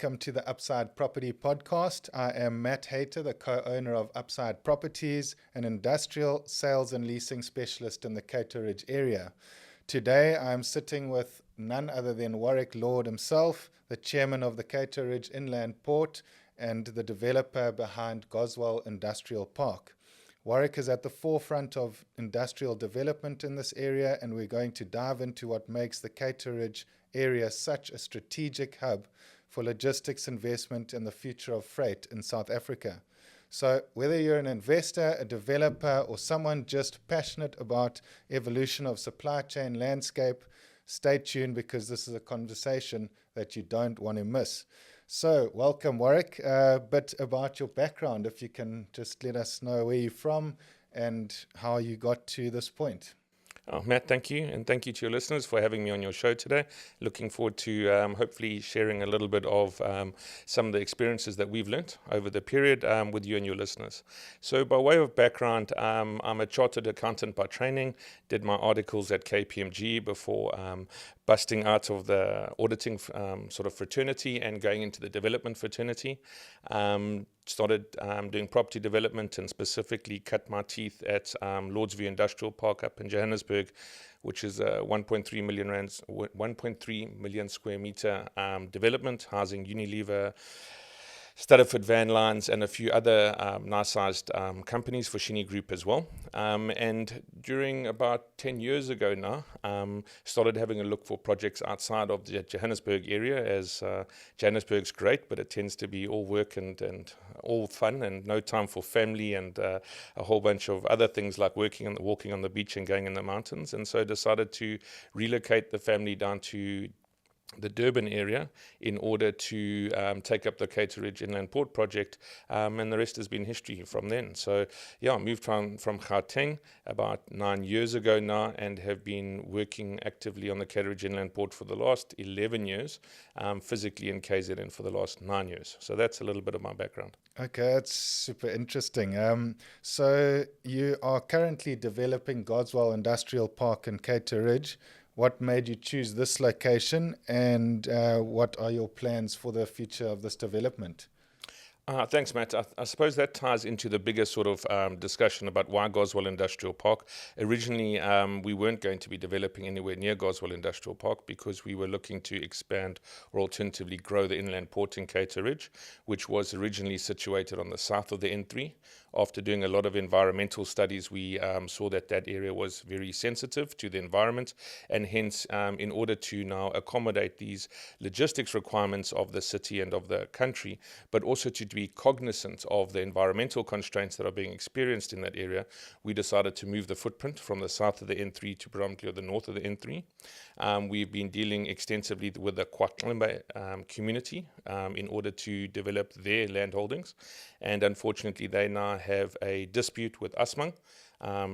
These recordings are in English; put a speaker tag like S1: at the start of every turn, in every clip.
S1: welcome to the Upside Property Podcast. I am Matt Hayter, the co-owner of Upside Properties, an industrial sales and leasing specialist in the Cato Ridge area. Today I'm sitting with none other than Warwick Lord himself, the chairman of the Cato Ridge Inland Port and the developer behind Goswell Industrial Park. Warwick is at the forefront of industrial development in this area, and we're going to dive into what makes the Cato Ridge area such a strategic hub for logistics investment and the future of freight in South Africa. So whether you're an investor, a developer, or someone just passionate about evolution of supply chain landscape, stay tuned because this is a conversation that you don't want to miss. So welcome, Warwick. A bit about your background, if you can just let us know where you're from and how you got to this point.
S2: Matt, thank you, and thank you to your listeners for having me on your show today. Looking forward to hopefully sharing a little bit of some of the experiences that we've learnt over the period with you and your listeners. So by way of background, I'm a chartered accountant by training, did my articles at KPMG before busting out of the auditing sort of fraternity and going into the development fraternity. Started doing property development and specifically cut my teeth at Lordsview Industrial Park up in Johannesburg, which is a 1.3 million square meter development housing Unilever, Studdiford Van Lines, and a few other nice-sized companies for Shini Group as well. And during about 10 years ago now, started having a look for projects outside of the Johannesburg area, as Johannesburg's great, but it tends to be all work and all fun and no time for family and a whole bunch of other things like walking on the beach and going in the mountains. And so decided to relocate the family down to the Durban area in order to take up the Cato Ridge Inland Port project, and the rest has been history from then. So yeah, I moved from Gauteng about 9 years ago now and have been working actively on the Cato Ridge Inland Port for the last 11 years, physically in KZN for the last 9 years. So that's a little bit of my background.
S1: Okay, that's super interesting. So you are currently developing Goswell Industrial Park in Cato Ridge. What made you choose this location, and what are your plans for the future of this development?
S2: Thanks, Matt. I suppose that ties into the bigger sort of discussion about why Goswell Industrial Park. Originally, we weren't going to be developing anywhere near Goswell Industrial Park because we were looking to expand or alternatively grow the inland port in Cato Ridge, which was originally situated on the south of the N3. After doing a lot of environmental studies, we saw that area was very sensitive to the environment, and hence, in order to now accommodate these logistics requirements of the city and of the country, but also to be cognizant of the environmental constraints that are being experienced in that area, we decided to move the footprint from the south of the N3 to predominantly the north of the N3. We've been dealing extensively with the KwaXimba community in order to develop their land holdings, and unfortunately they now have a dispute with Asmang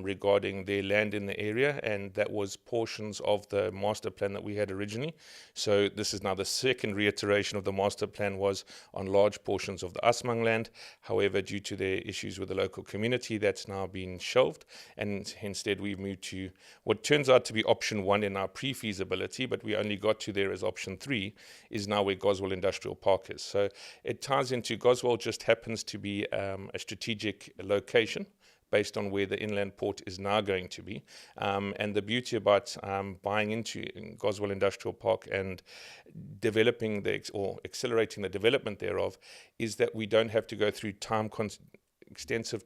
S2: regarding their land in the area, and that was portions of the master plan that we had originally. So this is now the second reiteration of the master plan was on large portions of the Asmang land. However, due to their issues with the local community, that's now been shelved, and instead we've moved to what turns out to be option 1 in our pre-feasibility, but we only got to there as option 3, is now where Goswell Industrial Park is. So it ties into Goswell, just happens to be a strategic location based on where the inland port is now going to be. And the beauty about buying into Goswell Industrial Park and developing or accelerating the development thereof is that we don't have to go through extensive,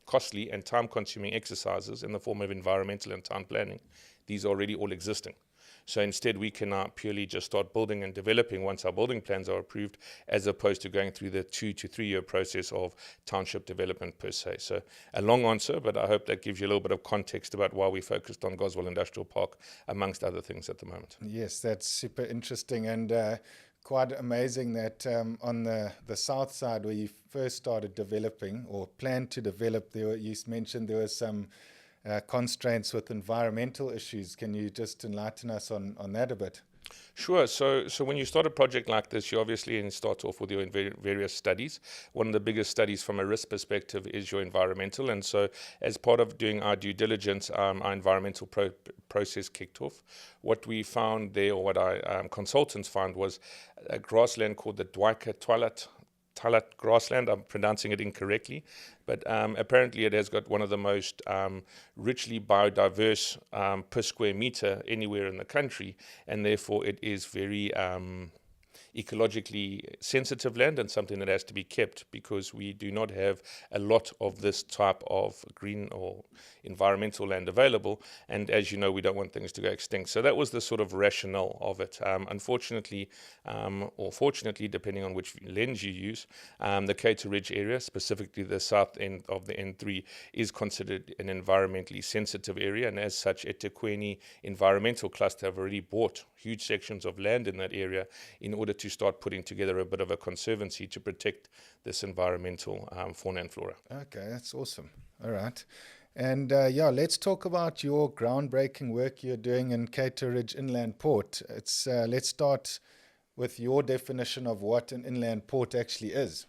S2: costly and time-consuming exercises in the form of environmental and town planning. These are already all existing. So instead, we can now purely just start building and developing once our building plans are approved, as opposed to going through the 2 to 3 year process of township development per se. So a long answer, but I hope that gives you a little bit of context about why we focused on Goswell Industrial Park, amongst other things at the moment.
S1: Yes, that's super interesting and quite amazing that on the south side where you first started developing or planned to develop, you mentioned there was some constraints with environmental issues. Can you just enlighten us on that a bit?
S2: Sure. So when you start a project like this, you obviously start off with your various studies. One of the biggest studies from a risk perspective is your environmental. And so as part of doing our due diligence, our environmental process kicked off. What we found there, or what our consultants found, was a grassland called the Talat grassland. I'm pronouncing it incorrectly, but apparently it has got one of the most richly biodiverse per square meter anywhere in the country, and therefore it is very ecologically sensitive land and something that has to be kept, because we do not have a lot of this type of green or environmental land available, and as you know, we don't want things to go extinct. So that was the sort of rationale of it. Unfortunately, or fortunately, depending on which lens you use, the Cato Ridge area, specifically the south end of the N3, is considered an environmentally sensitive area, and as such, eThekwini Environmental Cluster have already bought huge sections of land in that area in order to start putting together a bit of a conservancy to protect this environmental fauna and flora.
S1: Okay, that's awesome. All right. And let's talk about your groundbreaking work you're doing in Cato Ridge Inland Port. Let's start with your definition of what an inland port actually is.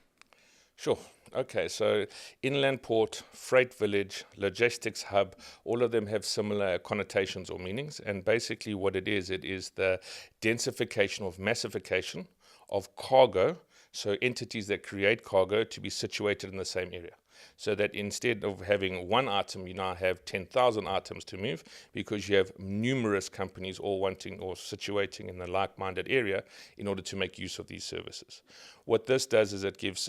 S2: Sure. Okay, so inland port, freight village, logistics hub, all of them have similar connotations or meanings. And basically what it is the densification of massification of cargo, so entities that create cargo to be situated in the same area. So that instead of having one item, you now have 10,000 items to move, because you have numerous companies all wanting or situating in the like-minded area in order to make use of these services. What this does is it gives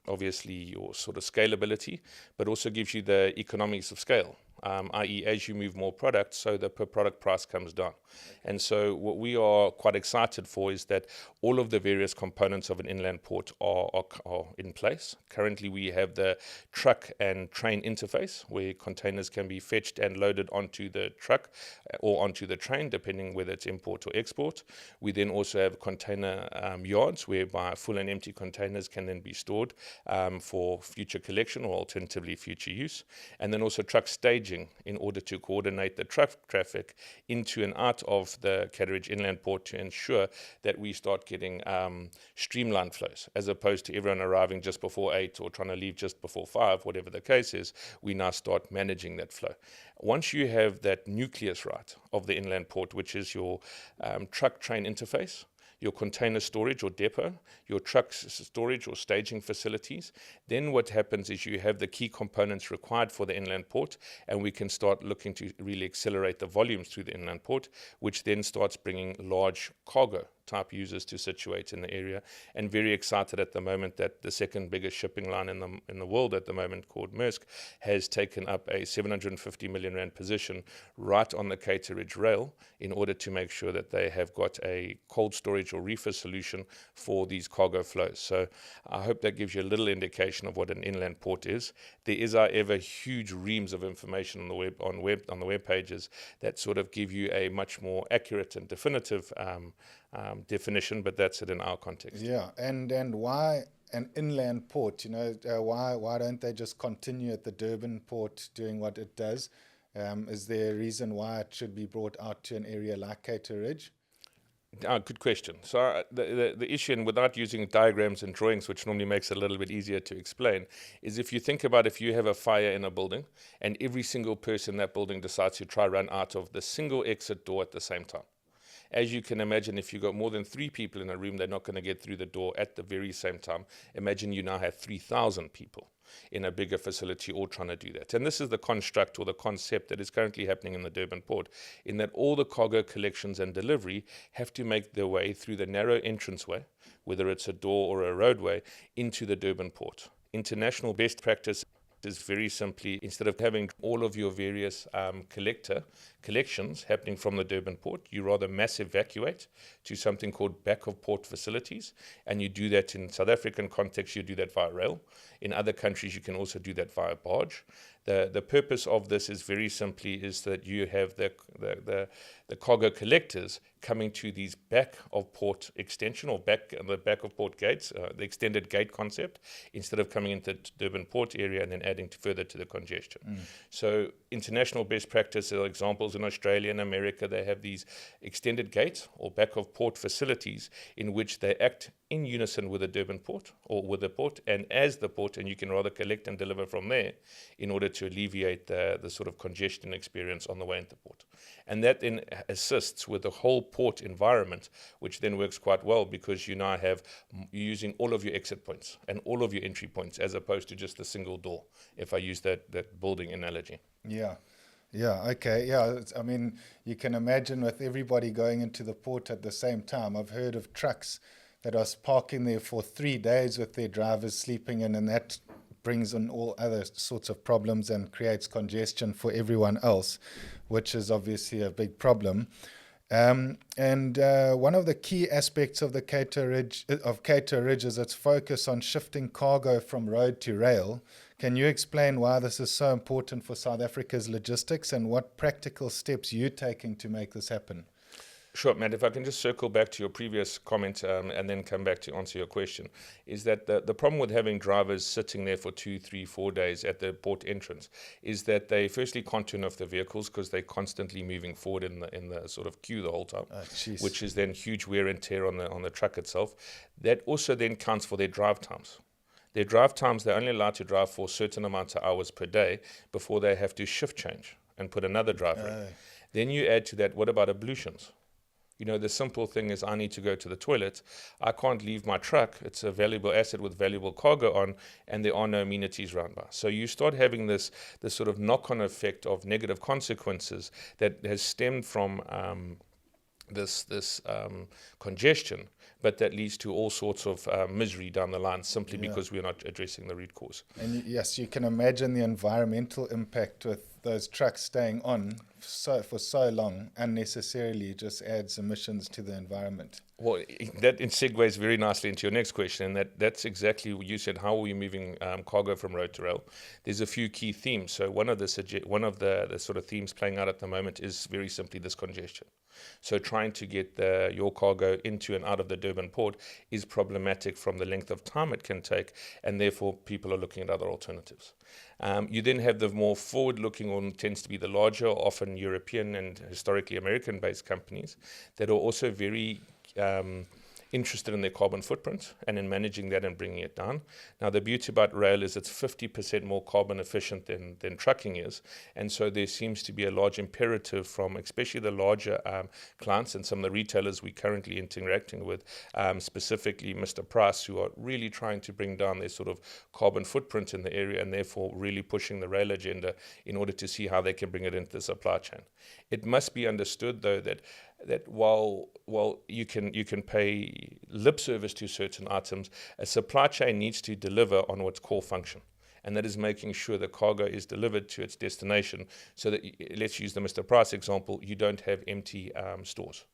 S2: obviously your sort of scalability, but also gives you the economics of scale. I.e., as you move more product, so the per product price comes down. And so what we are quite excited for is that all of the various components of an inland port are in place. Currently, we have the truck and train interface, where containers can be fetched and loaded onto the truck or onto the train, depending whether it's import or export. We then also have container yards, whereby full and empty containers can then be stored for future collection or alternatively future use. And then also truck staging, in order to coordinate the traffic into and out of the Cato Ridge Inland Port to ensure that we start getting streamlined flows, as opposed to everyone arriving just before 8 or trying to leave just before 5, whatever the case is. We now start managing that flow. Once you have that nucleus right of the inland port, which is your truck train interface, your container storage or depot, your truck storage or staging facilities, then what happens is you have the key components required for the inland port, and we can start looking to really accelerate the volumes through the inland port, which then starts bringing large cargo type users to situate in the area. And very excited at the moment that the second biggest shipping line in the world at the moment, called Maersk, has taken up a 750 million rand position right on the Cato Ridge rail in order to make sure that they have got a cold storage or reefer solution for these cargo flows. So I hope that gives you a little indication of what an inland port is. There is, however, huge reams of information on the web pages that sort of give you a much more accurate and definitive definition, but that's it in our context.
S1: Yeah, and why an inland port? Why don't they just continue at the Durban port doing what it does? Is there a reason why it should be brought out to an area like Cato Ridge?
S2: Good question. So the issue, and without using diagrams and drawings, which normally makes it a little bit easier to explain, is if you think about if you have a fire in a building and every single person in that building decides to try run out of the single exit door at the same time. As you can imagine, if you've got more than 3 people in a room, they're not going to get through the door at the very same time. Imagine you now have 3,000 people in a bigger facility all trying to do that. And this is the construct or the concept that is currently happening in the Durban port, in that all the cargo collections and delivery have to make their way through the narrow entranceway, whether it's a door or a roadway, into the Durban port. International best practice is very simply, instead of having all of your various collector collections happening from the Durban port, you rather mass evacuate to something called back of port facilities, and you do that in South African context, you do that via rail. In other countries, you can also do that via barge. The purpose of this is very simply is that you have the cargo collectors coming to these back of port extension or the back of port gates, the extended gate concept, instead of coming into the Durban port area and then adding further to the congestion. So international best practice examples in Australia and America, they have these extended gates or back of port facilities in which they act in unison with the Durban port or with the port and as the port, and you can rather collect and deliver from there in order to alleviate the sort of congestion experience on the way into port. And that then assists with the whole port environment, which then works quite well because you now have you're using all of your exit points and all of your entry points as opposed to just a single door, if I use that building analogy.
S1: Yeah. Yeah, okay. Yeah, I mean, you can imagine with everybody going into the port at the same time. I've heard of trucks that are parking there for 3 days with their drivers sleeping in, and that brings on all other sorts of problems and creates congestion for everyone else, which is obviously a big problem. And one of the key aspects of the Cato Ridge is its focus on shifting cargo from road to rail. Can you explain why this is so important for South Africa's logistics and what practical steps you're taking to make this happen?
S2: Sure, Matt, if I can just circle back to your previous comment and then come back to answer your question, is that the problem with having drivers sitting there for 2, 3, 4 days at the port entrance is that they firstly can't turn off the vehicles because they're constantly moving forward in the sort of queue the whole time, which is then huge wear and tear on the truck itself. That also then counts for their drive times. Their drive times, they're only allowed to drive for a certain amount of hours per day before they have to shift change and put another driver in. Then you add to that, what about ablutions? You know, the simple thing is I need to go to the toilet. I can't leave my truck. It's a valuable asset with valuable cargo on, and there are no amenities round by. So you start having this sort of knock-on effect of negative consequences that has stemmed from this congestion, but that leads to all sorts of misery down the line simply because we're not addressing the root cause.
S1: And yes, you can imagine the environmental impact with those trucks staying on for so long unnecessarily just adds emissions to the environment.
S2: Well, that segues very nicely into your next question, and that's exactly what you said. How are we moving cargo from road to rail? There's a few key themes. So one of the sort of themes playing out at the moment is very simply this congestion. So trying to get your cargo into and out of the Durban port is problematic from the length of time it can take, and therefore people are looking at other alternatives. You then have the more forward-looking, or tends to be the larger, often European and historically American-based companies that are also very interested in their carbon footprint and in managing that and bringing it down. Now, the beauty about rail is it's 50% more carbon efficient than trucking is, and so there seems to be a large imperative from especially the larger clients and some of the retailers we're currently interacting with, specifically Mr. Price, who are really trying to bring down their sort of carbon footprint in the area and therefore really pushing the rail agenda in order to see how they can bring it into the supply chain. It must be understood, though, that while you can pay lip service to certain items, a supply chain needs to deliver on what's core function, and that is making sure the cargo is delivered to its destination so that, let's use the Mr. Price example, you don't have empty stores.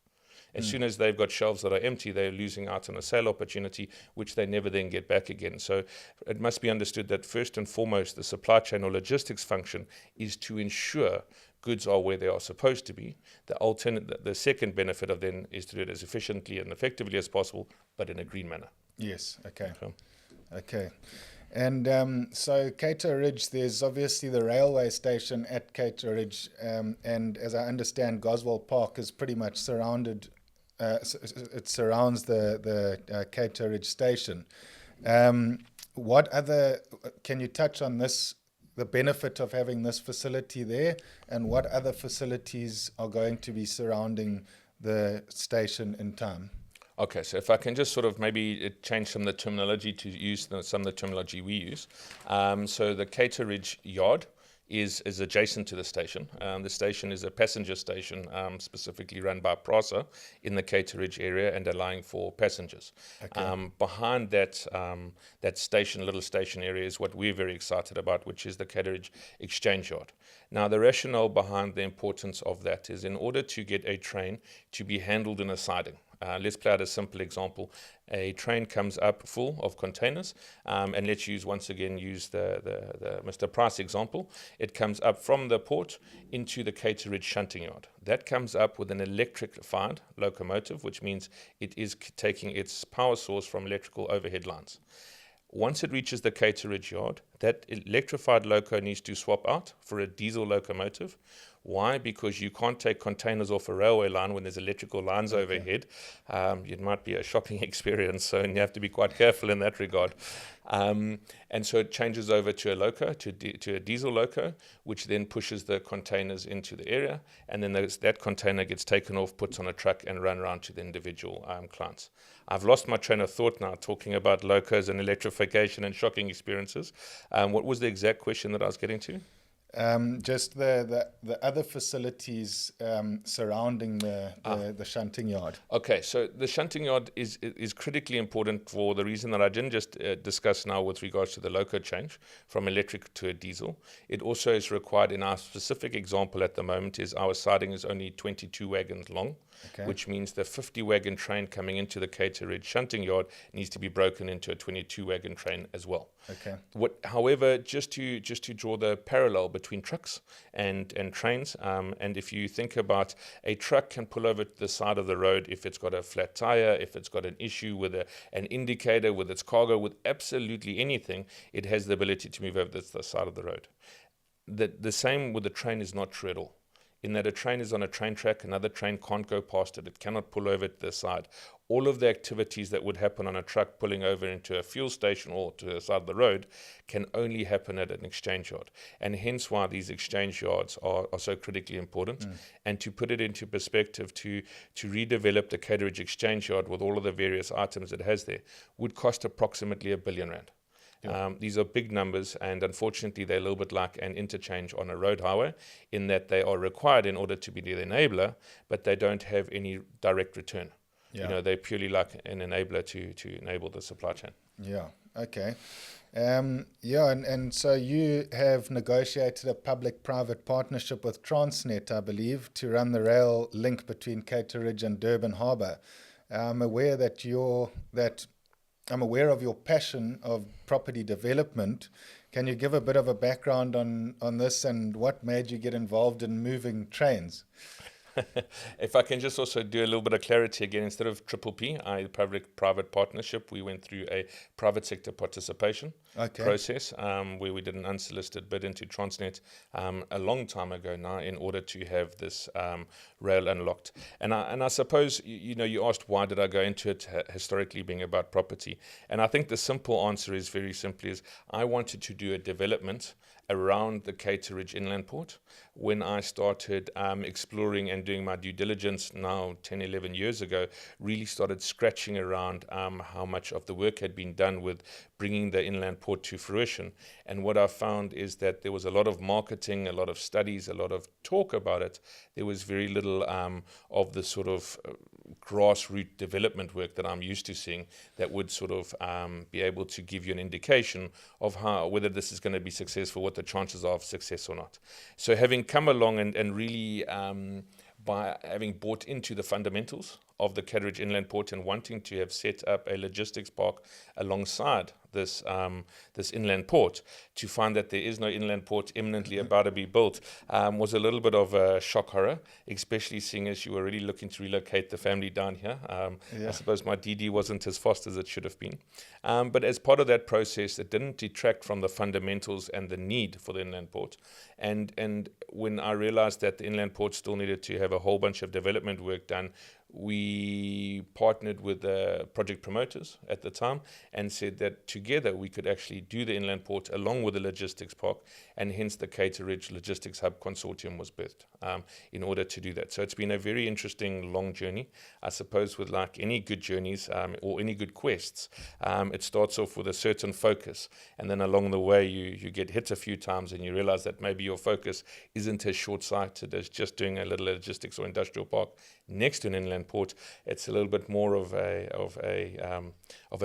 S2: As soon as they've got shelves that are empty, they're losing out on a sale opportunity, which they never then get back again. So it must be understood that first and foremost, the supply chain or logistics function is to ensure goods are where they are supposed to be. The second benefit of then is to do it as efficiently and effectively as possible, but in a green manner.
S1: Yes, okay. And so Cato Ridge, there's obviously the railway station at Cato Ridge, and as I understand, Goswell Park is pretty much surrounded. It surrounds the Cato Ridge station. What other? Can you touch on this? The benefit of having this facility there, and what other facilities are going to be surrounding the station in time?
S2: Okay, so if I can just sort of maybe change some of the terminology to use some of the terminology we use. So the Cato Ridge yard is adjacent to the station. The station is a passenger station, specifically run by PRASA in the Cato Ridge area and allowing for passengers.
S1: Okay.
S2: Behind that little station area is what we're very excited about, which is the Cato Ridge Exchange Yard. Now, the rationale behind the importance of that is in order to get a train to be handled in a siding. Let's play out a simple example. A train comes up full of containers, and let's use the Mr. Price example. It comes up from the port into the Cato Ridge shunting yard. That comes up with an electrified locomotive, which means it is taking its power source from electrical overhead lines. Once it reaches the Cato Ridge yard, that electrified loco needs to swap out for a diesel locomotive. Why? Because you can't take containers off a railway line when there's electrical lines overhead. It might be a shocking experience, so you have to be quite careful in that regard. And so it changes over to a loco, to a diesel loco, which then pushes the containers into the area, and then that container gets taken off, put on a truck, and run around to the individual clients. I've lost my train of thought now, talking about locos and electrification and shocking experiences. What was the exact question that I was getting to?
S1: Just the other facilities surrounding the shunting yard.
S2: Okay, so the shunting yard is critically important for the reason that I didn't just discuss now with regards to the loco change from electric to a diesel. It also is required in our specific example at the moment is our siding is only 22 wagons long, which means the 50 wagon train coming into the Cato Ridge shunting yard needs to be broken into a 22 wagon train as well.
S1: Okay.
S2: However, just to draw the parallel between trucks and trains, and if you think about a truck can pull over to the side of the road if it's got a flat tire, if it's got an issue with an indicator, with its cargo, with absolutely anything, it has the ability to move over the side of the road. The same with the train is not true at all. In that a train is on a train track, another train can't go past it. It cannot pull over to the side. All of the activities that would happen on a truck pulling over into a fuel station or to the side of the road can only happen at an exchange yard. And hence why these exchange yards are so critically important. And to put it into perspective, to redevelop the Cato Ridge Exchange Yard with all of the various items it has there would cost approximately R1 billion. These are big numbers, and unfortunately they're a little bit like an interchange on a road highway in that they are required in order to be the enabler, but they don't have any direct return. They're purely like an enabler to enable the supply chain.
S1: Yeah, okay. And so you have negotiated a public-private partnership with Transnet, I believe, to run the rail link between Cato Ridge and Durban Harbour. I'm aware of your passion of property development. Can you give a bit of a background on this and what made you get involved in moving trains?
S2: If I can just also do a little bit of clarity again, instead of PPP, public-private partnership, we went through a private sector participation process where we did an unsolicited bid into Transnet a long time ago now in order to have this rail unlocked. And I suppose, you asked why did I go into it historically being about property. And I think the simple answer is very simply is I wanted to do a development around the Cato Ridge Inland Port. When I started exploring and doing my due diligence now 10, 11 years ago, really started scratching around how much of the work had been done with bringing the inland port to fruition. And what I found is that there was a lot of marketing, a lot of studies, a lot of talk about it. There was very little of the sort of grassroots development work that I'm used to seeing that would sort of be able to give you an indication of whether this is going to be successful, what the chances are of success or not. So having come along and really by having bought into the fundamentals of the Cato Ridge Inland Port and wanting to have set up a logistics park alongside this inland port, to find that there is no inland port imminently about to be built was a little bit of a shock horror, especially seeing as you were really looking to relocate the family down here. I suppose my DD wasn't as fast as it should have been. But as part of that process, it didn't detract from the fundamentals and the need for the inland port. And when I realized that the inland port still needed to have a whole bunch of development work done, we partnered with the project promoters at the time and said that together we could actually do the inland port along with the logistics park, and hence the Cato Ridge Logistics Hub Consortium was birthed in order to do that. So it's been a very interesting, long journey. I suppose with like any good journeys or any good quests, it starts off with a certain focus, and then along the way you get hit a few times and you realize that maybe your focus isn't as short-sighted as just doing a little logistics or industrial park next to an inland port. It's a little bit more of a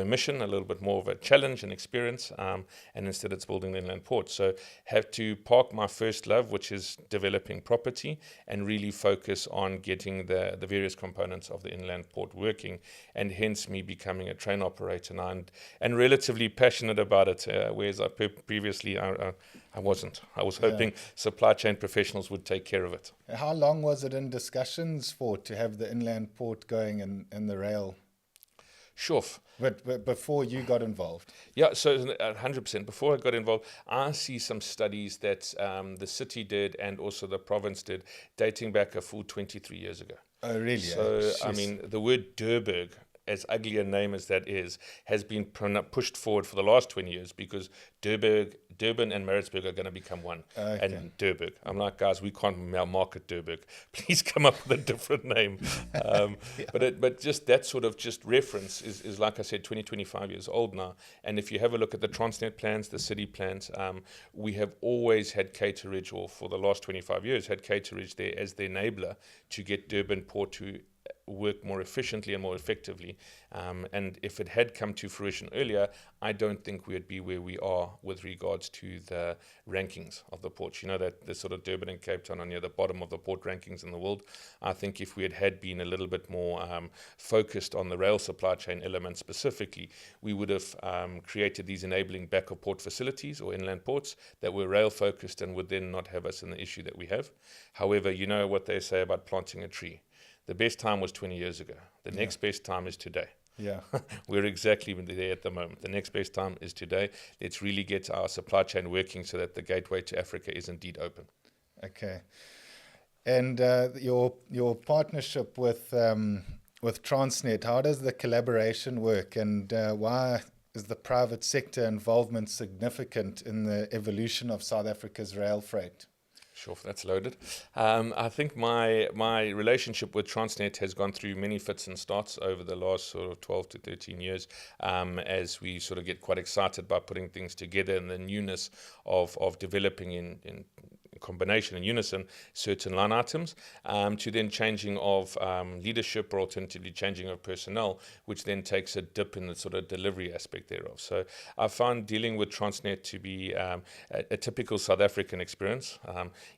S2: mission, a little bit more of a challenge and experience, and instead it's building the inland port. So have to park my first love, which is developing property, and really focus on getting the various components of the inland port working, and hence me becoming a train operator now, and relatively passionate about it, whereas previously I wasn't. I was hoping supply chain professionals would take care of it.
S1: How long was it in discussions for to have the inland port going and the rail?
S2: Sure.
S1: But before you got involved?
S2: Yeah, so 100%. Before I got involved, I see some studies that the city did and also the province did, dating back a full 23 years ago.
S1: Oh, really?
S2: So, I mean, the word Durberg, as ugly a name as that is, has been pushed forward for the last 20 years because Durban and Maritzburg are going to become one.
S1: Okay.
S2: And Durberg. I'm like, guys, we can't market Durberg. Please come up with a different name. But just that sort of just reference is like I said, 25 years old now. And if you have a look at the Transnet plans, the city plans, we have always had Cato Ridge, or for the last 25 years, had Cato Ridge there as the enabler to get Durban Port to work more efficiently and more effectively. And if it had come to fruition earlier, I don't think we'd be where we are with regards to the rankings of the ports. You know, that the sort of Durban and Cape Town are near the bottom of the port rankings in the world. I think if we had been a little bit more focused on the rail supply chain element specifically, we would have created these enabling back of port facilities or inland ports that were rail focused and would then not have us in the issue that we have. However, you know what they say about planting a tree. The best time was 20 years ago. The next best time is today.
S1: Yeah.
S2: We're exactly there at the moment. The next best time is today. Let's really get our supply chain working so that the gateway to Africa is indeed open.
S1: Okay. And your partnership with Transnet, how does the collaboration work, and why is the private sector involvement significant in the evolution of South Africa's rail freight?
S2: Sure, that's loaded. I think my relationship with Transnet has gone through many fits and starts over the last sort of 12 to 13 years, as we sort of get quite excited by putting things together and the newness of developing in combination in unison certain line items, to then changing of leadership or alternatively changing of personnel, which then takes a dip in the sort of delivery aspect thereof. So I found dealing with Transnet to be a typical South African experience,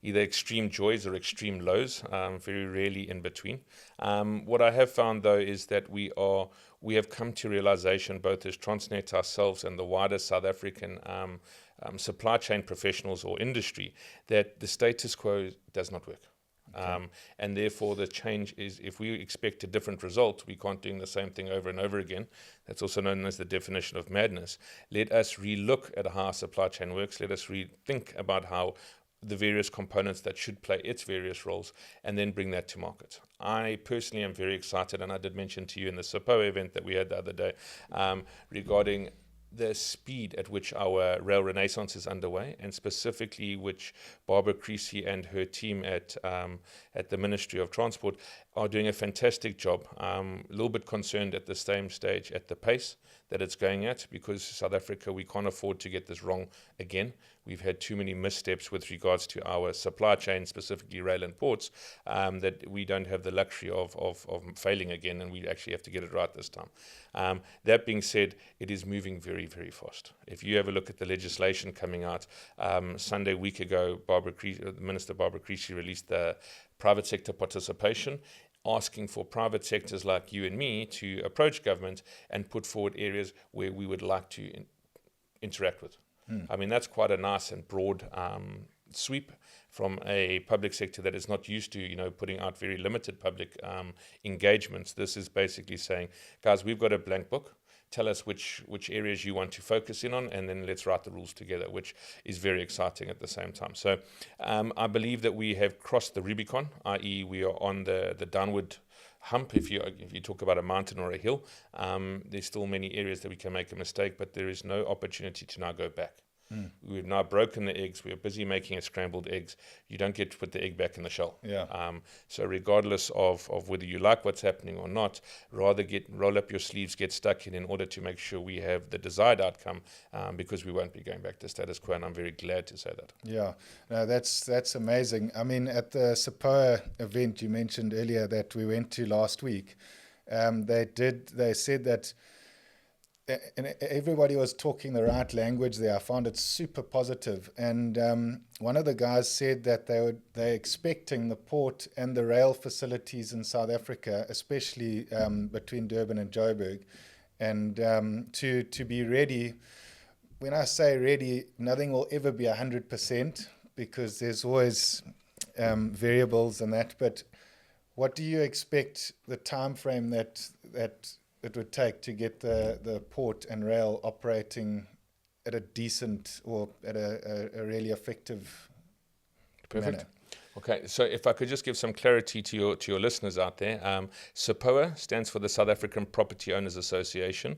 S2: either extreme joys or extreme lows, very rarely in between. What I have found though is that we have come to realization, both as Transnet ourselves and the wider South African supply chain professionals or industry, that the status quo does not work. Okay. And therefore the change is, if we expect a different result, we can't do the same thing over and over again. That's also known as the definition of madness. Let us relook at how our supply chain works. Let us rethink about how the various components that should play its various roles, and then bring that to market. I personally am very excited, and I did mention to you in the SAPO event that we had the other day, regarding the speed at which our rail renaissance is underway, and specifically which Barbara Creasy and her team at the Ministry of Transport are doing a fantastic job. A little bit concerned at the same stage at the pace that it's going at, because South Africa, we can't afford to get this wrong again. We've had too many missteps with regards to our supply chain, specifically rail and ports, that we don't have the luxury of failing again, and we actually have to get it right this time. That being said, it is moving very, very fast. If you have a look at the legislation coming out, Sunday week ago, Minister Barbara Creasy released the private sector participation, asking for private sectors like you and me to approach government and put forward areas where we would like to interact with. I mean, that's quite a nice and broad sweep from a public sector that is not used to, putting out very limited public engagements. This is basically saying, guys, we've got a blank book. Tell us which areas you want to focus in on, and then let's write the rules together, which is very exciting at the same time. So I believe that we have crossed the Rubicon, i.e. we are on the downward hump. If you talk about a mountain or a hill, there's still many areas that we can make a mistake, but there is no opportunity to now go back. We've now broken the eggs. We're busy making a scrambled eggs. You don't get to put the egg back in the shell. So regardless of whether you like what's happening or not, rather roll up your sleeves, get stuck in order to make sure we have the desired outcome, because we won't be going back to status quo, and I'm very glad to say that.
S1: Yeah, no, that's amazing. I mean, at the SAPOA event you mentioned earlier that we went to last week, they said that, and everybody was talking the right language there. I found it super positive. And one of the guys said that they're expecting the port and the rail facilities in South Africa, especially between Durban and Joburg, and to be ready. When I say ready, nothing will ever be 100% because there's always variables and that. But what do you expect the time frame that it would take to get the port and rail operating at a decent or at a really effective manner?
S2: Okay, so if I could just give some clarity to your listeners out there, SAPOA stands for the South African Property Owners Association.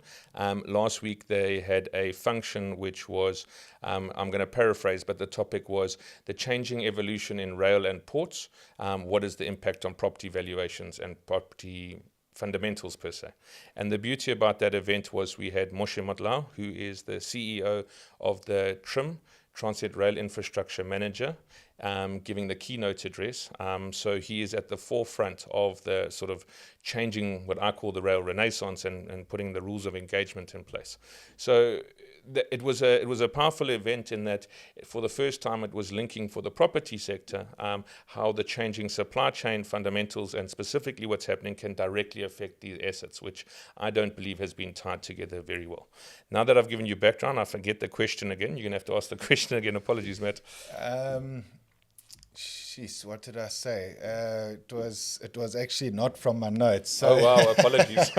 S2: Last week they had a function which was, I'm going to paraphrase, but the topic was the changing evolution in rail and ports. What is the impact on property valuations and property fundamentals per se? And the beauty about that event was we had Multimodal, who is the CEO of the TRIM, Transnet Rail Infrastructure Manager, giving the keynote address. So he is at the forefront of the sort of changing what I call the rail renaissance and putting the rules of engagement in place. So it was a powerful event in that for the first time it was linking for the property sector how the changing supply chain fundamentals and specifically what's happening can directly affect these assets, which I don't believe has been tied together very well. Now that I've given you background, I forget the question again. You're going to have to ask the question again. Apologies, Matt.
S1: Jeez, what did I say? It was actually not from my notes. So.
S2: Oh wow, apologies.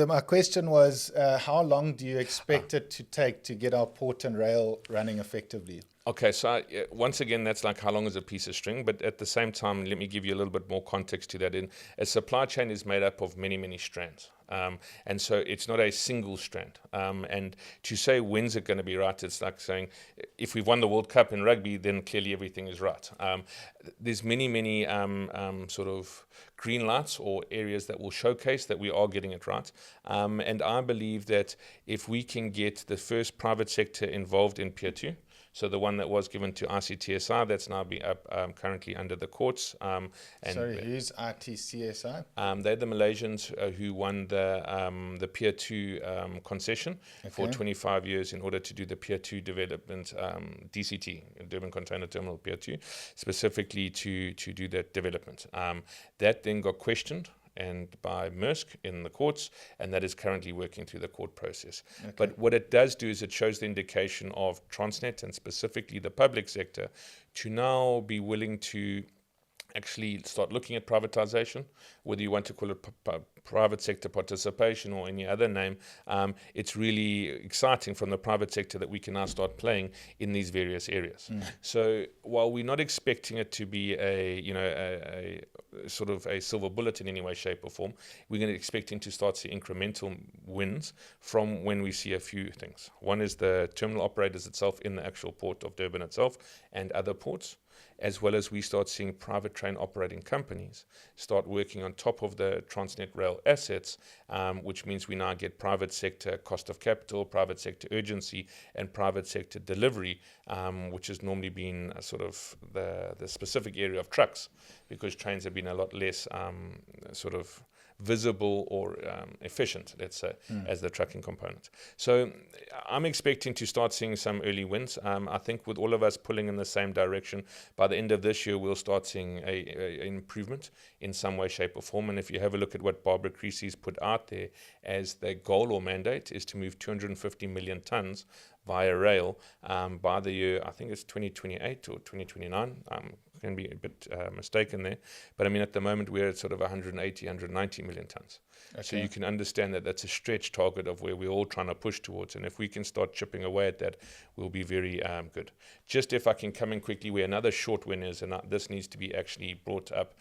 S1: My question was, how long do you expect it to take to get our port and rail running effectively?
S2: Okay, so once again, that's like how long is a piece of string, but at the same time, let me give you a little bit more context to that. A supply chain is made up of many, many strands. And so it's not a single strand. And to say when's it going to be right, it's like saying if we've won the World Cup in rugby, then clearly everything is right. There's many, many sort of green lights or areas that will showcase that we are getting it right. And I believe that if we can get the first private sector involved in Pier 2, so the one that was given to ICTSI, that's now being currently under the courts.
S1: Sorry, who's ITCSI?
S2: They're the Malaysians who won the Pier 2 concession for 25 years in order to do the Pier 2 development, DCT, Durban Container Terminal Pier 2, specifically to do that development. That then got questioned and by Maersk in the courts, and that is currently working through the court process. Okay. But what it does do is it shows the indication of Transnet and specifically the public sector to now be willing to actually start looking at privatization, whether you want to call it private sector participation or any other name. It's really exciting from the private sector that we can now start playing in these various areas. So while we're not expecting it to be a sort of a silver bullet in any way, shape or form, we're going to expecting to start seeing incremental wins from when we see a few things. One is the terminal operators itself in the actual port of Durban itself and other ports, as well as we start seeing private train operating companies start working on top of the Transnet rail assets, which means we now get private sector cost of capital, private sector urgency, and private sector delivery, which has normally been sort of the specific area of trucks, because trains have been a lot less sort of visible or efficient, let's say, as the trucking component. So I'm expecting to start seeing some early wins. I think with all of us pulling in the same direction, by the end of this year, we'll start seeing an improvement in some way, shape or form. And if you have a look at what Barbara Creasy's put out there as the goal or mandate is to move 250 million tons via rail by the year, I think it's 2028 or 2029. can be a bit mistaken there. But I mean, at the moment, we're at sort of 180, 190 million tons.
S1: Okay.
S2: So you can understand that that's a stretch target of where we're all trying to push towards. And if we can start chipping away at that, we'll be very good. Just if I can come in quickly, where another short win is, and this needs to be actually brought up,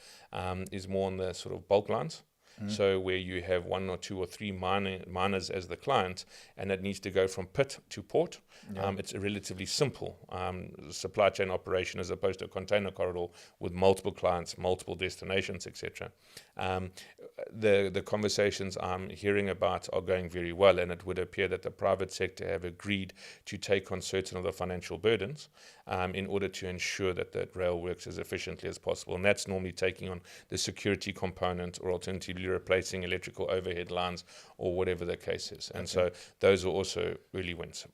S2: is more on the sort of bulk lines. So where you have 1 or 2 or 3 miners as the client, and it needs to go from pit to port. It's a relatively simple supply chain operation as opposed to a container corridor with multiple clients, multiple destinations, etc. The conversations I'm hearing about are going very well, and it would appear that the private sector have agreed to take on certain of the financial burdens in order to ensure that the rail works as efficiently as possible. And that's normally taking on the security component, or alternatively replacing electrical overhead lines, or whatever the case is. And so those are also early wins.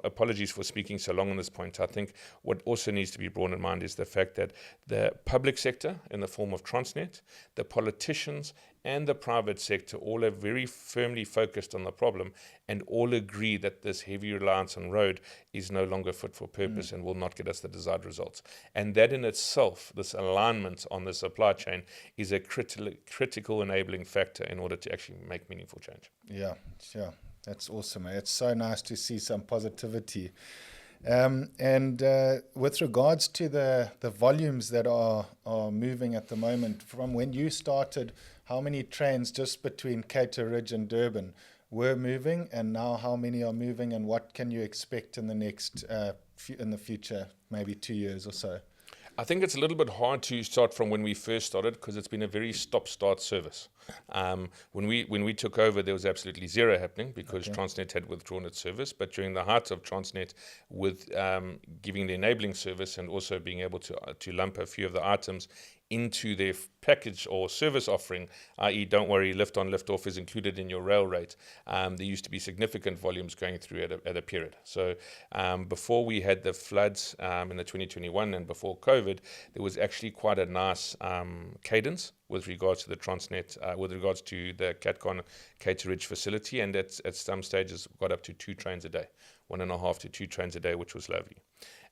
S2: Apologies for speaking so long on this point. I think what also needs to be borne in mind is the fact that the public sector, in the form of Transnet, the politicians, and the private sector all are very firmly focused on the problem, and all agree that this heavy reliance on road is no longer fit for purpose and will not get us the desired results. And that in itself, this alignment on the supply chain, is a critical enabling factor in order to actually make meaningful change.
S1: Yeah, sure. That's awesome. It's so nice to see some positivity. With regards to the volumes that are moving at the moment, from when you started, how many trains just between Cato Ridge and Durban were moving, and now how many are moving, and what can you expect in the next in the future, maybe 2 years or so?
S2: I think it's a little bit hard to start from when we first started, because it's been a very stop-start service. When we took over, there was absolutely zero happening because Transnet had withdrawn its service. But during the height of Transnet, with giving the enabling service and also being able to lump a few of the items into their package or service offering, i.e. don't worry, lift on, lift off is included in your rail rate. There used to be significant volumes going through at a period. So before we had the floods in the 2021 and before COVID, there was actually quite a nice cadence with regards to the Transnet, with regards to the Cato Ridge facility, and at some stages got up to 2 trains a day, 1.5 to 2 trains a day, which was lovely.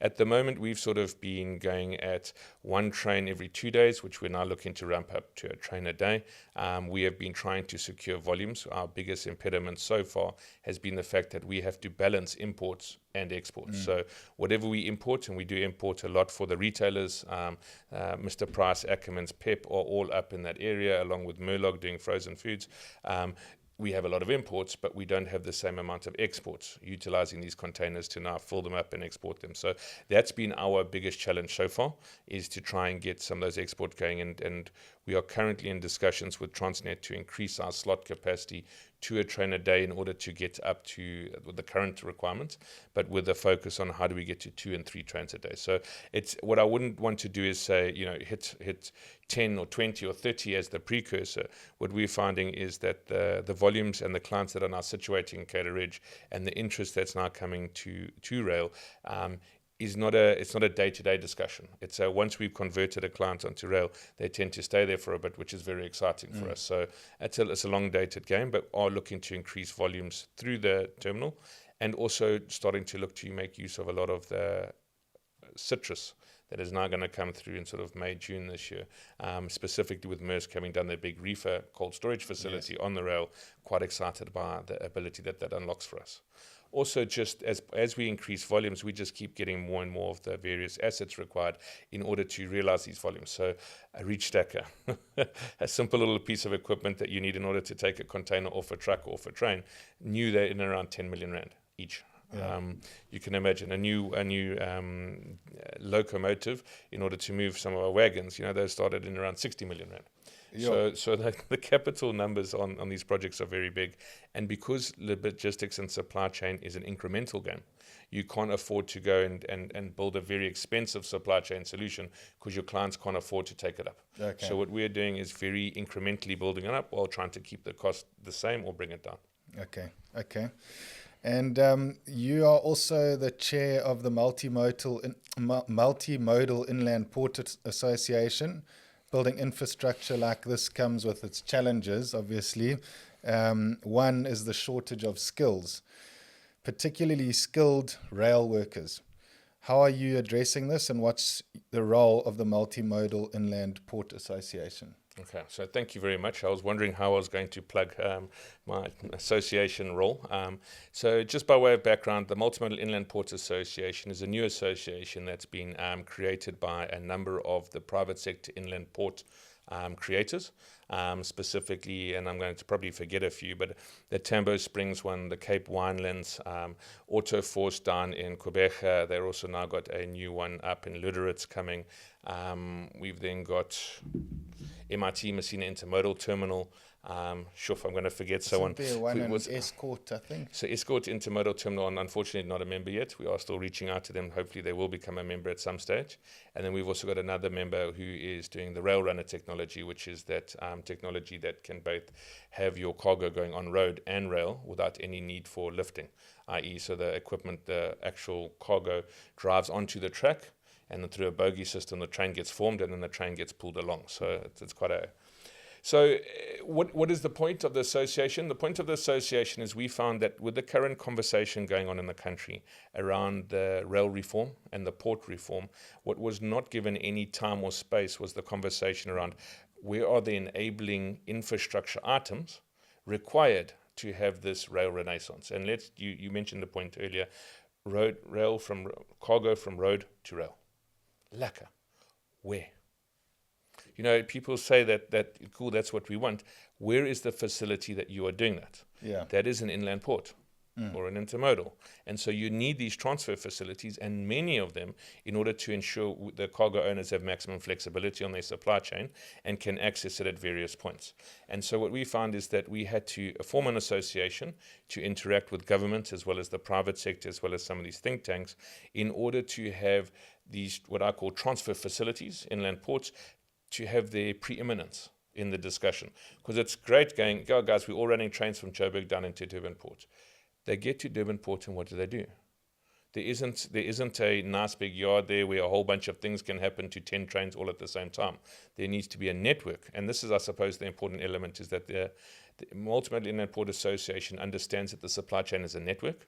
S2: At the moment, we've sort of been going at 1 train every 2 days, which we're now looking to ramp up to a train a day. We have been trying to secure volumes. Our biggest impediment so far has been the fact that we have to balance imports and exports. So whatever we import, and we do import a lot for the retailers, Mr. Price, Ackermans, Pep are all up in that area, along with Murlog doing frozen foods. We have a lot of imports, but we don't have the same amount of exports, utilizing these containers to now fill them up and export them. So that's been our biggest challenge so far, is to try and get some of those exports going. And we are currently in discussions with Transnet to increase our slot capacity to a train a day in order to get up to the current requirements, but with a focus on how do we get to 2 and 3 trains a day. So it's what I wouldn't want to do is say, hit 10 or 20 or 30 as the precursor. What we're finding is that the volumes and the clients that are now situating in Cato Ridge, and the interest that's now coming to rail, it's not a day-to-day discussion. It's once we've converted a client onto rail, they tend to stay there for a bit, which is very exciting for us. So it's a long-dated game, but are looking to increase volumes through the terminal, and also starting to look to make use of a lot of the citrus that is now going to come through in sort of May, June this year, specifically with Maersk having done their big reefer cold storage facility on the rail. Quite excited by the ability that unlocks for us. Also, just as we increase volumes, we just keep getting more and more of the various assets required in order to realize these volumes. So a reach stacker, a simple little piece of equipment that you need in order to take a container off a truck or off a train, new they're in around 10 million rand each. Yeah. You can imagine a new locomotive in order to move some of our wagons. Those started in around 60 million rand. Yeah. So the capital numbers on these projects are very big, and because logistics and supply chain is an incremental game, you can't afford to go and build a very expensive supply chain solution because your clients can't afford to take it up. Okay. So what we're doing is very incrementally building it up while trying to keep the cost the same or bring it down.
S1: Okay. And you are also the chair of the Multimodal Inland Port Association. Building infrastructure like this comes with its challenges, obviously. One is the shortage of skills, particularly skilled rail workers. How are you addressing this, and what's the role of the Multimodal Inland Port Association?
S2: Okay, so thank you very much. I was wondering how I was going to plug my association role. So just by way of background, the Multimodal Inland Ports Association is a new association that's been created by a number of the private sector inland port creators, specifically, and I'm going to probably forget a few, but the Tambo Springs one, the Cape Winelands, Auto Force down in Quebec. They're also now got a new one up in Luderitz coming. We've then got MIT Messina Intermodal Terminal. I'm going to forget someone.
S1: There one in Escort, I think.
S2: So Escort Intermodal Terminal, and unfortunately not a member yet. We are still reaching out to them. Hopefully they will become a member at some stage. And then we've also got another member who is doing the rail runner technology, which is that technology that can both have your cargo going on road and rail without any need for lifting, i.e. so the equipment, the actual cargo drives onto the track, and then through a bogie system the train gets formed and then the train gets pulled along. So it's quite a... So what is the point of the association? The point of the association is we found that with the current conversation going on in the country around the rail reform and the port reform, what was not given any time or space was the conversation around where are the enabling infrastructure items required to have this rail renaissance. And you mentioned the point earlier, cargo from road to rail. Lekker. Where? You know, people say that cool, that's what we want. Where is the facility that you are doing that?
S1: Yeah.
S2: That is an inland port or an intermodal. And so you need these transfer facilities, and many of them, in order to ensure the cargo owners have maximum flexibility on their supply chain and can access it at various points. And so what we found is that we had to form an association to interact with government as well as the private sector as well as some of these think tanks in order to have these, what I call transfer facilities, inland ports, to have their preeminence in the discussion. Because it's great going, guys, we're all running trains from Joburg down into Durban Port. They get to Durban Port and what do? There isn't a nice big yard there where a whole bunch of things can happen to 10 trains all at the same time. There needs to be a network. And this is, I suppose, the important element is that the Multimodal Inland Port Association understands that the supply chain is a network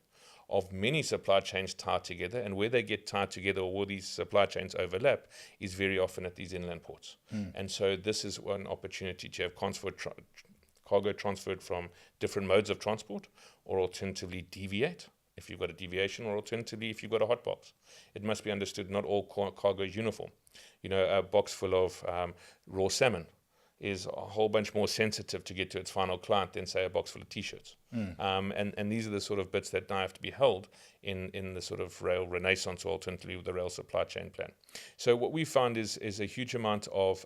S2: of many supply chains tied together, and where they get tied together or where these supply chains overlap is very often at these inland ports. And so this is one opportunity to have cargo transferred from different modes of transport, or alternatively deviate if you've got a deviation, or alternatively if you've got a hot box. It must be understood not all cargo is uniform. You know, a box full of raw salmon is a whole bunch more sensitive to get to its final client than, say, a box full of T-shirts. And these are the sort of bits that now have to be held in the sort of rail renaissance, or alternatively with the rail supply chain plan. So what we found is a huge amount of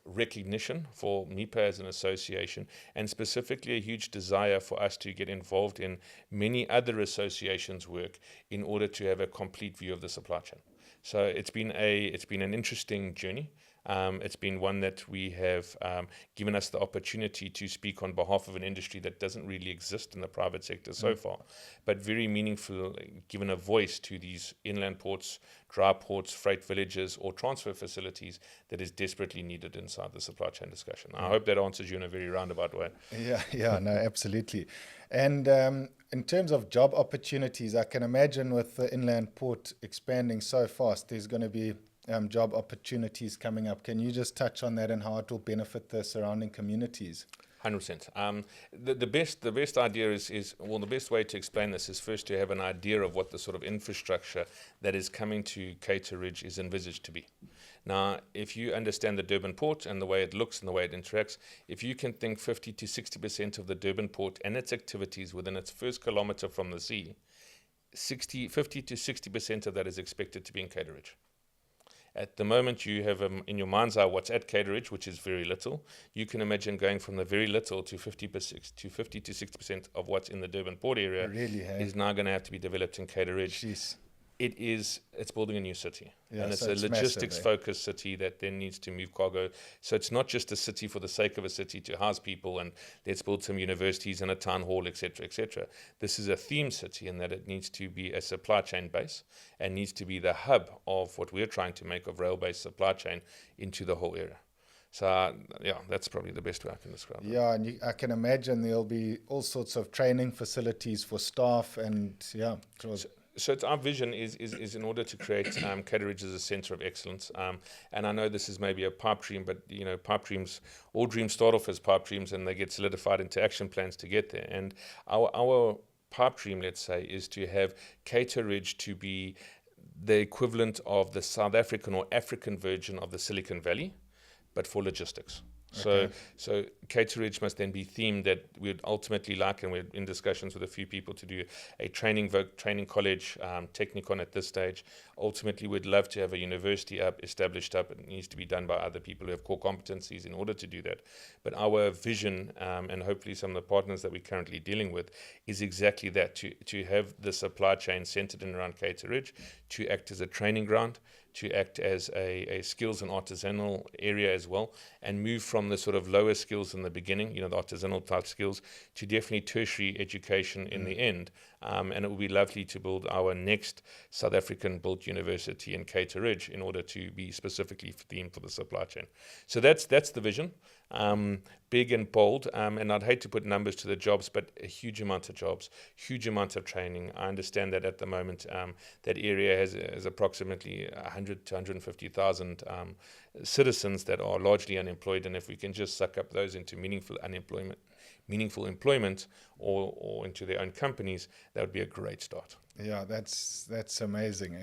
S2: recognition for MIPA as an association, and specifically a huge desire for us to get involved in many other associations' work in order to have a complete view of the supply chain. So it's been an interesting journey. It's been one that we have given us the opportunity to speak on behalf of an industry that doesn't really exist in the private sector so far, but very meaningful, given a voice to these inland ports, dry ports, freight villages, or transfer facilities that is desperately needed inside the supply chain discussion. I hope that answers you in a very roundabout way.
S1: Yeah, no, absolutely. And in terms of job opportunities, I can imagine with the inland port expanding so fast, there's going to be job opportunities coming up. Can you just touch on that and how it will benefit the surrounding communities?
S2: 100%. The best idea is the best way to explain this is first to have an idea of what the sort of infrastructure that is coming to Cato Ridge is envisaged to be. Now, if you understand the Durban Port and the way it looks and the way it interacts, if you can think 50 to 60% of the Durban Port and its activities within its first kilometer from the sea, 50 to 60% of that is expected to be in Cato Ridge. At the moment, you have in your mind's eye what's at Cato Ridge, which is very little. You can imagine going from the very little to 50 to 60% of what's in the Durban Port area is now going to have to be developed in Cato Ridge.
S1: Jeez.
S2: It's building a new city.
S1: Yeah,
S2: and it's
S1: so
S2: a
S1: it's
S2: logistics-focused city that then needs to move cargo. So it's not just a city for the sake of a city to house people and let's build some universities and a town hall, etc., etc. This is a theme city in that it needs to be a supply chain base and needs to be the hub of what we're trying to make of rail-based supply chain into the whole area. So, that's probably the best way I can describe it.
S1: Yeah, and I can imagine there'll be all sorts of training facilities for staff and,
S2: So it's our vision is in order to create Cato Ridge as a centre of excellence. And I know this is maybe a pipe dream, but pipe dreams, all dreams start off as pipe dreams, and they get solidified into action plans to get there. And our pipe dream, let's say, is to have Cato Ridge to be the equivalent of the South African or African version of the Silicon Valley, but for logistics.
S1: Okay.
S2: So Cato Ridge must then be themed that we'd ultimately like, and we're in discussions with a few people to do a training college, Technicon at this stage. Ultimately, we'd love to have a university established up. It needs to be done by other people who have core competencies in order to do that. But our vision, and hopefully some of the partners that we're currently dealing with, is exactly that, to have the supply chain centered in around Cato Ridge, to act as a training ground, to act as a skills and artisanal area as well, and move from the sort of lower skills in the beginning, the artisanal type skills, to definitely tertiary education in the end. And it would be lovely to build our next South African built university in Cato Ridge in order to be specifically themed for the supply chain. So that's the vision. Big and bold, and I'd hate to put numbers to the jobs, but a huge amount of jobs, huge amount of training. I understand that at the moment that area has approximately 100 to 150,000 citizens that are largely unemployed, and if we can just suck up those into meaningful employment or into their own companies, that would be a great start.
S1: Yeah, that's amazing.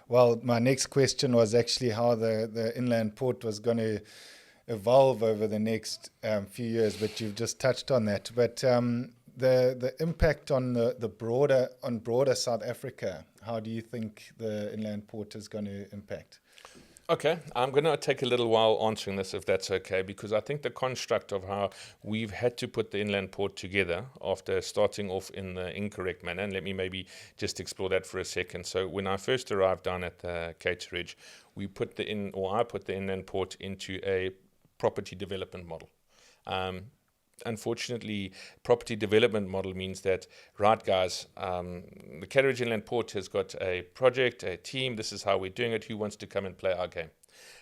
S1: Well, my next question was actually how the inland port was going to evolve over the next few years, but you've just touched on that. But the impact on the broader South Africa, how do you think the inland port is going to impact?
S2: Okay, I'm going to take a little while answering this, if that's okay, because I think the construct of how we've had to put the inland port together after starting off in the incorrect manner, and let me maybe just explore that for a second. So when I first arrived down at the Cato Ridge, I put the inland port into a property development model. Unfortunately, property development model means that, right, guys, the Cato Ridge Inland Port has got a project, a team. This is how we're doing it. Who wants to come and play our game?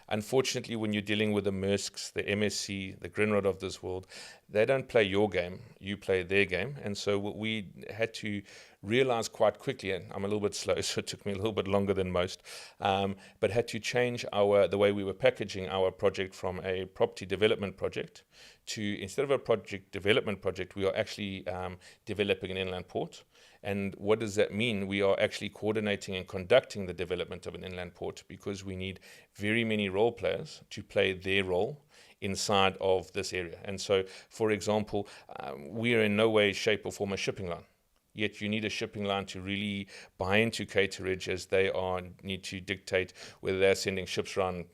S2: Unfortunately, when you're dealing with the Maersks, the MSC, the Grindrod of this world, they don't play your game. You play their game. And so what we had to realize quite quickly, and I'm a little bit slow, so it took me a little bit longer than most, but had to change the way we were packaging our project from a property development project to, instead of a project development project, we are actually developing an inland port. And what does that mean? We are actually coordinating and conducting the development of an inland port, because we need very many role players to play their role inside of this area. And so, for example, we are in no way, shape or form a shipping line. Yet you need a shipping line to really buy into Cato Ridge, as they need to dictate whether they're sending ships around,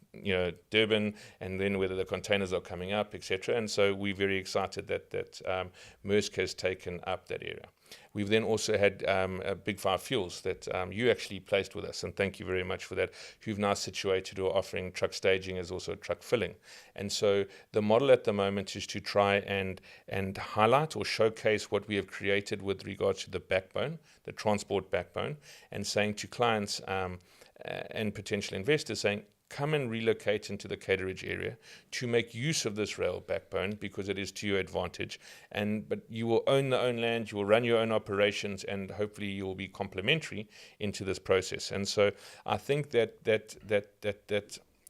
S2: Durban, and then whether the containers are coming up, etc. And so we're very excited that Maersk has taken up that area. We've then also had Big Five Fuels that you actually placed with us, and thank you very much for that, who've now situated or offering truck staging as also truck filling. And so the model at the moment is to try and highlight or showcase what we have created with regards to the backbone, the transport backbone, and saying to clients and potential investors, saying, come and relocate into the Cato Ridge area to make use of this rail backbone, because it is to your advantage. But you will own the own land, you will run your own operations, and hopefully you will be complementary into this process. And so I think that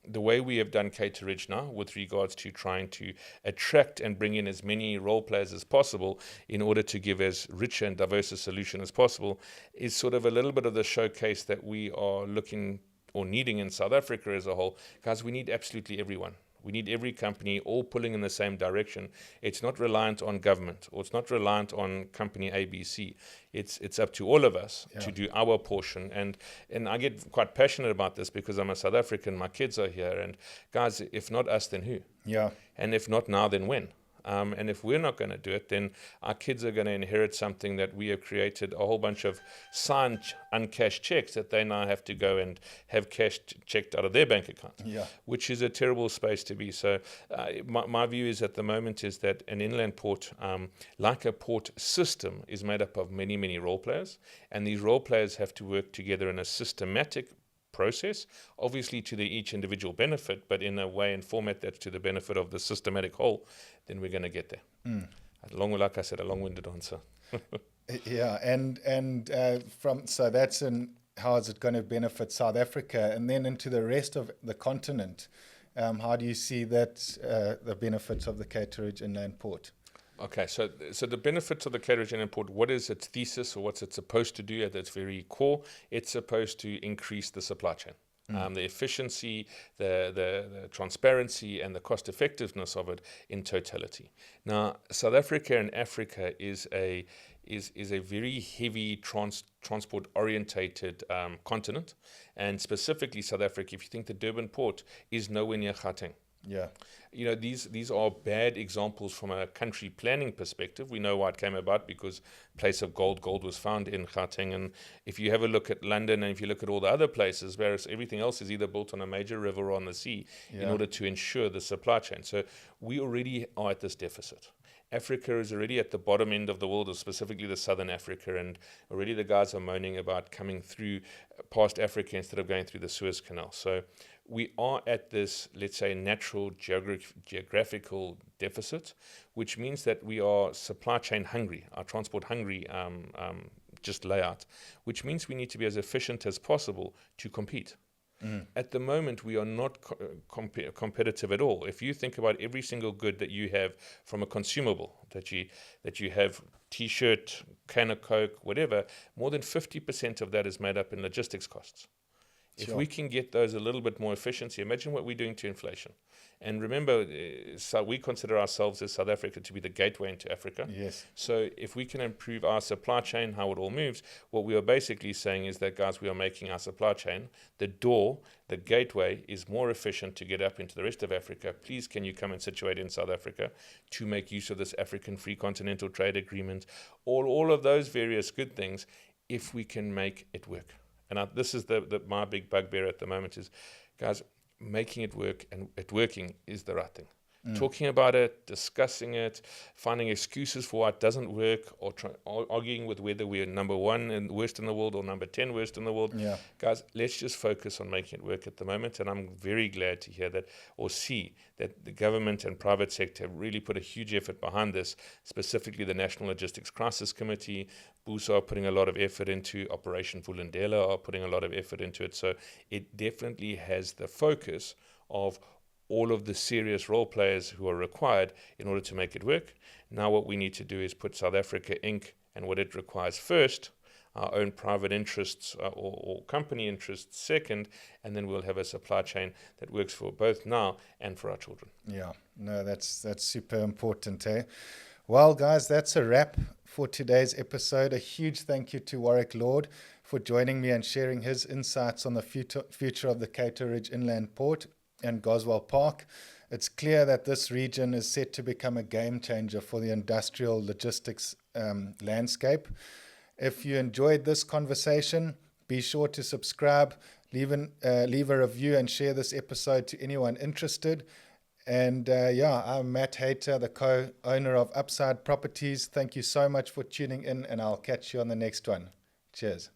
S2: the way we have done Cato Ridge now, with regards to trying to attract and bring in as many role players as possible in order to give as rich and diverse a solution as possible, is sort of a little bit of the showcase that we are looking or needing in South Africa as a whole. Guys, we need absolutely everyone. We need every company all pulling in the same direction. It's not reliant on government, or it's not reliant on company ABC. It's up to all of us to do our portion. And I get quite passionate about this because I'm a South African, my kids are here, and guys, if not us, then who?
S1: Yeah.
S2: And if not now, then when? And if we're not going to do it, then our kids are going to inherit something that we have created, a whole bunch of signed uncashed checks that they now have to go and have cash checked out of their bank account, which is a terrible space to be. So my view is at the moment is that an inland port, like a port system, is made up of many, many role players, and these role players have to work together in a systematic process, obviously to their each individual benefit, but in a way and format that's to the benefit of the systematic whole, then we're going to get there. Like I said, a long-winded answer.
S1: Yeah, so that's how is it going to benefit South Africa, and then into the rest of the continent? How do you see that the benefits of the Cato Ridge Inland Port?
S2: Okay, so the benefits of the Cato Ridge Inland Port, what is its thesis, or what's it supposed to do at its very core? It's supposed to increase the supply chain. The efficiency, the transparency, and the cost effectiveness of it in totality. Now, South Africa and Africa is a very heavy transport orientated continent, and specifically South Africa. If you think the Durban port is nowhere near Gauteng.
S1: Yeah.
S2: These are bad examples from a country planning perspective. We know why it came about, because place of gold was found in Gauteng. And if you have a look at London, and if you look at all the other places, whereas everything else is either built on a major river or on the sea, in order to ensure the supply chain. So we already are at this deficit. Africa is already at the bottom end of the world, or specifically the southern Africa, and already the guys are moaning about coming through past Africa instead of going through the Suez Canal. So we are at this, let's say, natural geographical deficit, which means that we are supply chain hungry, our transport hungry just layout, which means we need to be as efficient as possible to compete. At the moment, we are not competitive at all. If you think about every single good that you have from a consumable, that you have, T-shirt, can of Coke, whatever, more than 50% of that is made up in logistics costs. If we can get those a little bit more efficiency, imagine what we're doing to inflation. And remember, so we consider ourselves as South Africa to be the gateway into Africa.
S1: Yes.
S2: So if we can improve our supply chain, how it all moves, what we are basically saying is that, guys, we are making our supply chain, the door, the gateway is more efficient to get up into the rest of Africa. Please, can you come and situate in South Africa to make use of this African Free Continental Trade Agreement, all of those various good things, if we can make it work. And this is my big bugbear at the moment is, guys, making it work, and it working is the right thing. Talking about it, discussing it, finding excuses for why it doesn't work, or arguing with whether we're number 1 and worst in the world or number 10 worst in the world.
S1: Yeah.
S2: Guys, let's just focus on making it work at the moment. And I'm very glad to hear that, or see that the government and private sector have really put a huge effort behind this, specifically the National Logistics Crisis Committee. BUSA are putting a lot of effort into Operation Vulindlela, are putting a lot of effort into it. So it definitely has the focus of all of the serious role players who are required in order to make it work. Now what we need to do is put South Africa Inc. and what it requires first, our own private interests or company interests second, and then we'll have a supply chain that works for both now and for our children.
S1: Yeah, no, that's super important, eh? Well, guys, that's a wrap for today's episode. A huge thank you to Warwick Lord for joining me and sharing his insights on the future of the Cato Ridge Inland Port and Goswell Park. It's clear that this region is set to become a game changer for the industrial logistics landscape. If you enjoyed this conversation, be sure to subscribe, leave a review, and share this episode to anyone interested. And I'm Matt Hayter, the co-owner of Upside Properties. Thank you so much for tuning in, and I'll catch you on the next one. Cheers.